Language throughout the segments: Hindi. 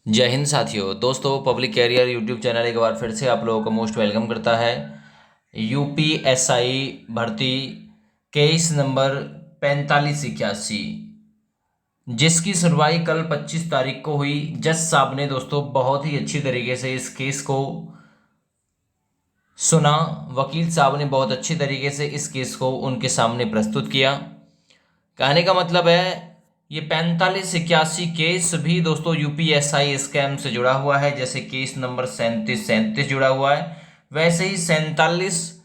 जय हिंद साथियों। दोस्तों, पब्लिक कैरियर यूट्यूब चैनल एक बार फिर से आप लोगों को मोस्ट वेलकम करता है। यूपीएसआई भर्ती केस नंबर 4581, जिसकी सुनवाई कल 25 तारीख को हुई। जज साहब ने दोस्तों बहुत ही अच्छी तरीके से इस केस को सुना। वकील साहब ने बहुत अच्छी तरीके से इस केस को उनके सामने प्रस्तुत किया। कहने का मतलब है, ये 4581 केस भी दोस्तों यूपीएसआई स्कैम से जुड़ा हुआ है। जैसे केस नंबर 3737 जुड़ा हुआ है, वैसे ही 47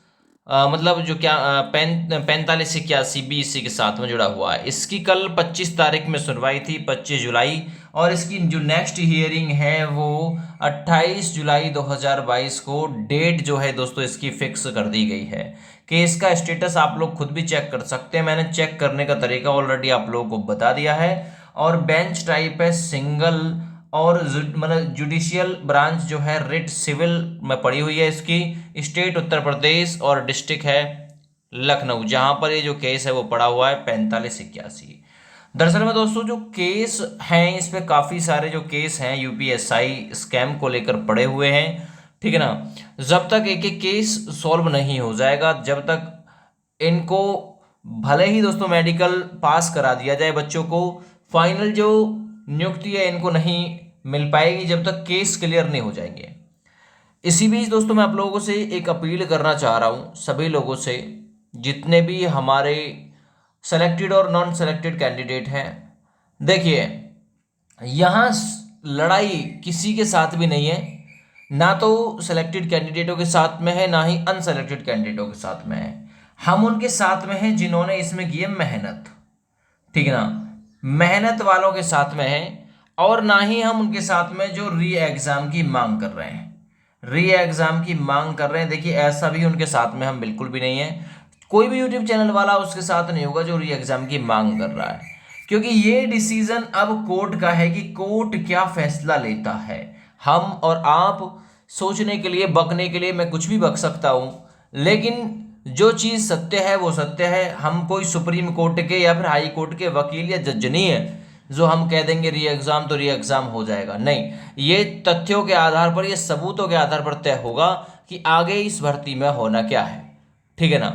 मतलब जो क्या 4581 भी इसी के साथ में जुड़ा हुआ है। इसकी कल 25 तारीख में सुनवाई थी, 25 जुलाई, और इसकी जो नेक्स्ट हियरिंग है वो 28 जुलाई 2022 को डेट जो है दोस्तों इसकी फिक्स कर दी गई है। केस का स्टेटस आप लोग खुद भी चेक कर सकते हैं। मैंने चेक करने का तरीका ऑलरेडी आप लोगों को बता दिया है। और बेंच टाइप है सिंगल, और मतलब जुडिशियल ब्रांच जो है रिट सिविल में पड़ी हुई है। इसकी स्टेट उत्तर प्रदेश और डिस्ट्रिक्ट है लखनऊ, जहां पर ये जो केस है वो पड़ा हुआ है 4581। दरअसल में दोस्तों जो केस हैं इसमें काफ़ी सारे जो केस हैं यूपीएसआई स्कैम को लेकर पड़े हुए हैं, ठीक है ना। जब तक एक एक केस सॉल्व नहीं हो जाएगा, जब तक इनको भले ही दोस्तों मेडिकल पास करा दिया जाए बच्चों को, फाइनल जो नियुक्ति है इनको नहीं मिल पाएगी जब तक केस क्लियर नहीं हो जाएंगे। इसी बीच दोस्तों मैं आप लोगों से एक अपील करना चाह रहा हूँ, सभी लोगों से, जितने भी हमारे सेलेक्टेड और नॉन सेलेक्टेड कैंडिडेट हैं। देखिए, यहाँ लड़ाई किसी के साथ भी नहीं है, ना तो सेलेक्टेड कैंडिडेटों के साथ में है, ना ही अनसेलेक्टेड कैंडिडेटों के साथ में है। हम उनके साथ में हैं जिन्होंने इसमें की है मेहनत, ठीक है ना, मेहनत वालों के साथ में है। और ना ही हम उनके साथ में जो री एग्जाम की मांग कर रहे हैं, री एग्जाम की मांग कर रहे हैं। देखिए, ऐसा भी उनके साथ में हम बिल्कुल भी नहीं है। कोई भी यूट्यूब चैनल वाला उसके साथ नहीं होगा जो री एग्जाम की मांग कर रहा है, क्योंकि ये डिसीजन अब कोर्ट का है कि कोर्ट क्या फैसला लेता है। हम और आप सोचने के लिए, बकने के लिए मैं कुछ भी बक सकता हूं, लेकिन जो चीज सत्य है वो सत्य है। हम कोई सुप्रीम कोर्ट के या फिर हाई कोर्ट के वकील या जज नहीं है जो हम कह देंगे री एग्जाम तो री एग्जाम हो जाएगा। नहीं, ये तथ्यों के आधार पर, ये सबूतों के आधार पर तय होगा कि आगे इस भर्ती में होना क्या है, ठीक है ना।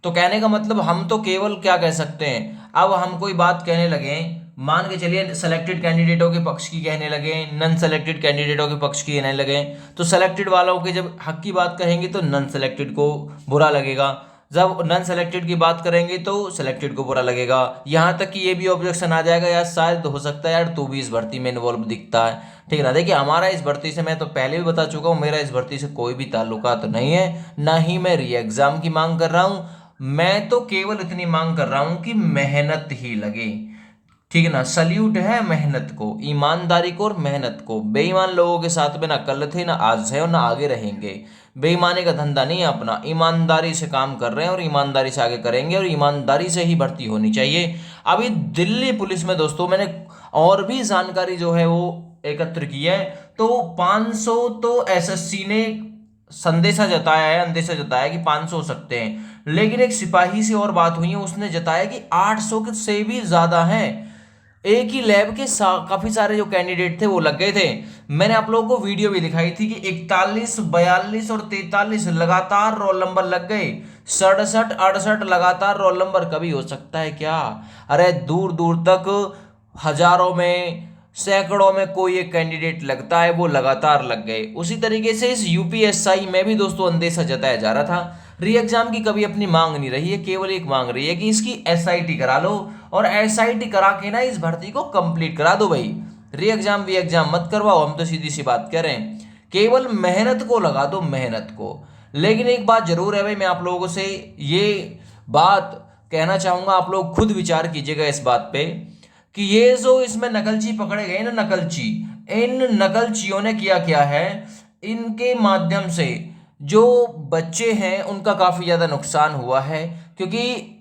तो कहने का मतलब हम तो केवल क्या कह सकते हैं, अब हम कोई बात कहने लगे, मान के चलिए सेलेक्टेड कैंडिडेटों के पक्ष की कहने लगे, नन सेलेक्टेड कैंडिडेटों के पक्ष की कहने लगे, तो सेलेक्टेड वालों के जब हक की बात कहेंगे तो नन सेलेक्टेड को बुरा लगेगा, जब नन सेलेक्टेड की बात करेंगे तो सेलेक्टेड को बुरा लगेगा। यहाँ तक कि ये भी ऑब्जेक्शन आ जाएगा, यार शायद हो सकता है यार तू भी इस भर्ती में इन्वॉल्व दिखता है, ठीक है ना। देखिए, हमारा इस भर्ती से, मैं तो पहले भी बता चुका हूँ, मेरा इस भर्ती से कोई भी ताल्लुकात तो नहीं है, ना ही मैं री एग्जाम की मांग कर रहा हूँ। मैं तो केवल इतनी मांग कर रहा हूँ कि मेहनत ही लगे, ठीक है ना। सल्यूट है मेहनत को, ईमानदारी को और मेहनत को। बेईमान लोगों के साथ में ना कल थे, ना आज है और ना आगे रहेंगे। बेईमानी का धंधा नहीं है अपना, ईमानदारी से काम कर रहे हैं और ईमानदारी से आगे करेंगे, और ईमानदारी से ही भर्ती होनी चाहिए। अभी दिल्ली पुलिस में दोस्तों मैंने और भी जानकारी जो है वो एकत्र की है, तो 500 तो एसएससी ने संदेशा जताया है, अंदेशा जताया कि 500 हो सकते हैं। लेकिन एक सिपाही से और बात हुई है, उसने जताया कि 800 से भी ज्यादा हैं। एक ही लैब के काफी सारे जो कैंडिडेट थे वो लग गए थे। मैंने आप लोगों को वीडियो भी दिखाई थी कि 41, 42 और 43 लगातार रोल नंबर लग गए। 67, 68 लगातार रोल नंबर कभी हो सकता है क्या? अरे दूर दूर तक हजारों में, सैकड़ों में कोई एक कैंडिडेट लगता है, वो लगातार लग गए। उसी तरीके से इस यूपीएसआई में भी दोस्तों अंदेशा जताया जा रहा था। री एग्जाम की कभी अपनी मांग नहीं रही है, केवल एक मांग रही है कि इसकी एसआईटी करा लो, और एसआईटी करा के ना इस भर्ती को कंप्लीट करा दो भाई। री एग्जाम वी एग्जाम मत करवाओ, हम तो सीधी सी बात कह रहे हैं, केवल मेहनत को लगा दो, मेहनत को। लेकिन एक बात जरूर है भाई, मैं आप लोगों से ये बात कहना चाहूंगा, आप लोग खुद विचार कीजिएगा इस बात पे, कि ये जो इसमें नकलची पकड़े गए ना, नकलची, इन नकलचियों ने किया क्या है, इनके माध्यम से जो बच्चे हैं उनका काफी ज्यादा नुकसान हुआ है। क्योंकि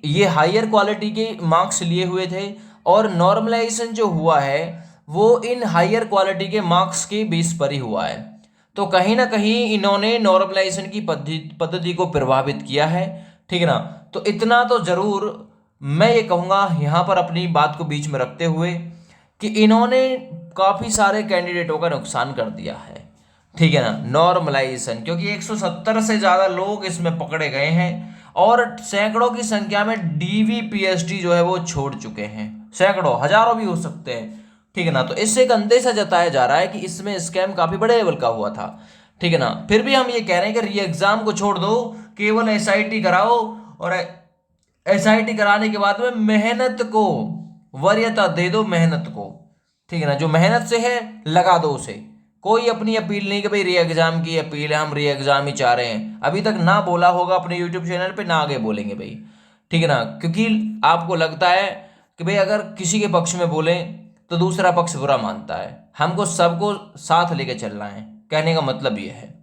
ये हायर क्वालिटी के मार्क्स लिए हुए थे, और नॉर्मलाइजेशन जो हुआ है वो इन हायर क्वालिटी के मार्क्स के बेस पर ही हुआ है। तो कहीं ना कहीं इन्होंने नॉर्मलाइजेशन की पद्धति को प्रभावित किया है, ठीक है ना। तो इतना तो जरूर मैं ये कहूंगा यहाँ पर अपनी बात को बीच में रखते हुए, कि इन्होंने काफ़ी सारे कैंडिडेटों का नुकसान कर दिया है, ठीक है ना। नॉर्मलाइजेशन, क्योंकि 170 से ज़्यादा लोग इसमें पकड़े गए हैं और सैकड़ों की संख्या में डीवी पीएचडी जो है वो छोड़ चुके हैं, सैकड़ों हजारों भी हो सकते हैं, ठीक है ना। तो इससे एक अंदेशा जताया जा रहा है कि इसमें स्कैम काफ़ी बड़े लेवल का हुआ था, ठीक है ना। फिर भी हम ये कह रहे हैं कि री एग्जाम को छोड़ दो, केवल एसआईटी कराओ और एसआईटी कराने के बाद में मेहनत को वरीयता दे दो, मेहनत को, ठीक है ना। जो मेहनत से है लगा दो उसे। कोई अपनी अपील नहीं कि भाई री एग्जाम की अपील है, हम री एग्जाम ही चाह रहे हैं, अभी तक ना बोला होगा अपने यूट्यूब चैनल पे, ना आगे बोलेंगे भाई, ठीक है ना। क्योंकि आपको लगता है कि भाई अगर किसी के पक्ष में बोलें तो दूसरा पक्ष बुरा मानता है, हमको सबको साथ लेके चलना है, कहने का मतलब ये है,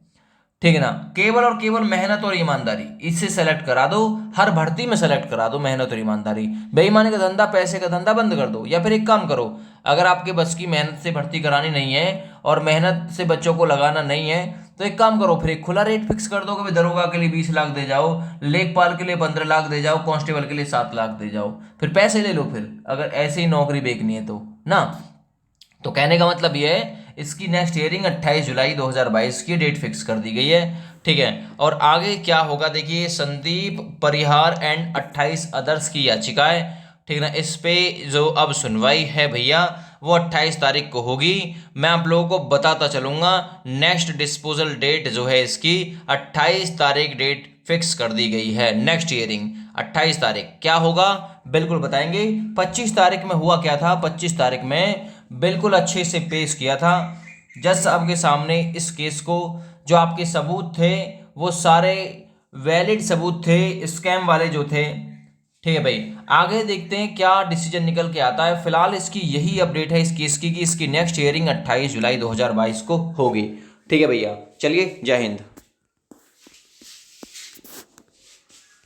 ठीक है ना। केवल और केवल मेहनत और ईमानदारी, इससे सेलेक्ट करा दो, हर भर्ती में सेलेक्ट करा दो मेहनत और ईमानदारी। बेईमानी का धंधा, पैसे का धंधा बंद कर दो। या फिर एक काम करो, अगर आपके बस की मेहनत से भर्ती करानी नहीं है और मेहनत से बच्चों को लगाना नहीं है, तो एक काम करो, फिर एक खुला रेट फिक्स कर दो कि भाई दरोगा के लिए 20 लाख दे जाओ, लेखपाल के लिए 15 लाख दे जाओ, कांस्टेबल के लिए 7 लाख दे जाओ, फिर पैसे ले लो, फिर अगर ऐसे ही नौकरी बेचनी है तो ना। तो कहने का मतलब ये है, इसकी नेक्स्ट हियरिंग 28 जुलाई 2022 की डेट फिक्स कर दी गई है, ठीक है। और आगे क्या होगा देखिए, संदीप परिहार एंड 28 अदर्स की याचिकाएं, ठीक है ना, इस पे जो अब सुनवाई है भैया वो 28 तारीख को होगी। मैं आप लोगों को बताता चलूंगा, नेक्स्ट डिस्पोजल डेट जो है इसकी 28 तारीख डेट फिक्स कर दी गई है। नेक्स्ट हियरिंग 28 तारीख, क्या होगा बिल्कुल बताएंगे। 25 तारीख में हुआ क्या था, 25 तारीख में बिल्कुल अच्छे से पेश किया था जज साहब के सामने इस केस को। जो आपके सबूत थे वो सारे वैलिड सबूत थे, स्कैम वाले जो थे, ठीक है भाई। आगे देखते हैं क्या डिसीजन निकल के आता है। फिलहाल इसकी यही अपडेट है इस केस की कि इसकी नेक्स्ट हियरिंग 28 जुलाई 2022 को होगी, ठीक है भैया। चलिए, जय हिंद।